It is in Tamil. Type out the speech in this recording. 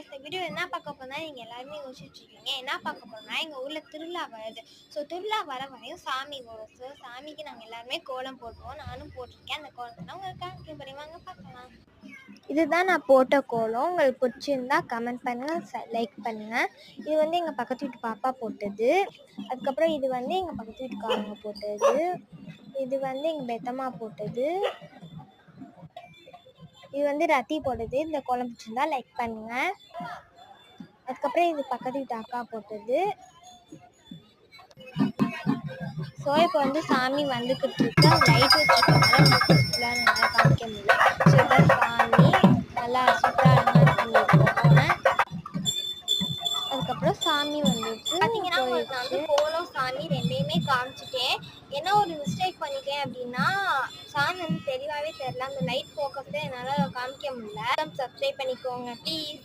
இந்த வீடியோ என்ன பார்க்க போனா நீங்கள் எல்லாருமே யோசிச்சுட்டு இருக்கீங்க. என்ன பார்க்க போனா எங்கள் ஊரில் திருவிழா வருது. ஸோ திருவிழா வர வரையும் சாமி வரும். ஸோ சாமிக்கு நாங்கள் எல்லாருமே கோலம் போடுவோம். நானும் போட்டிருக்கேன். அந்த கோலத்தை நான் உங்களுக்கு காமிக்க போறேன். வாங்க பார்க்கலாம். இதுதான் நான் போட்ட கோலம். உங்களுக்கு பிடிச்சிருந்தா கமெண்ட் பண்ணுங்கள், லைக் பண்ணுங்கள். இது வந்து எங்கள் பக்கத்து வீட்டு பாப்பா போட்டது. அதுக்கப்புறம் இது வந்து எங்கள் பக்கத்து வீட்டுக்காரங்க போட்டது. இது வந்து எங்கள் பெத்தம்மா போட்டது. இது வந்து ரத்தி போட்டது. இந்த கோலம் பிடிச்சிருந்தா லைக் பண்ணுங்க. அதுக்கப்புறம் இது பக்கத்து வீட்டு அக்கா போட்டது. ஸோ இப்போ வந்து சாமி வந்துக்கிட்டு இருக்கு. லைட் வச்சுருக்கனால ரொம்ப பீஸ்ஃபுல்லாக நல்லா காமிக்க முடியல. ஸோ இதான் சாமி நல்லா சூப்பராக அலங்காரம் பண்ணியிருக்காங்க. அதுக்கப்புறம் சாமி வந்துச்சு. பார்த்தீங்கன்னா உங்களுக்கு நான் வந்து கோலம் சாமி ரெண்டையுமே காமிச்சிட்டேன். என்ன ஒரு மிஸ்டேக் பண்ணிட்டேன் அப்படின்னா சாமி வந்து தெளிவாகவே தெரில. அந்த லைட் ஃபோக்கஸை என்னால் காமிக்க முடியல. சப்ஸ்கிரைப் பண்ணிக்கோங்க ப்ளீஸ்.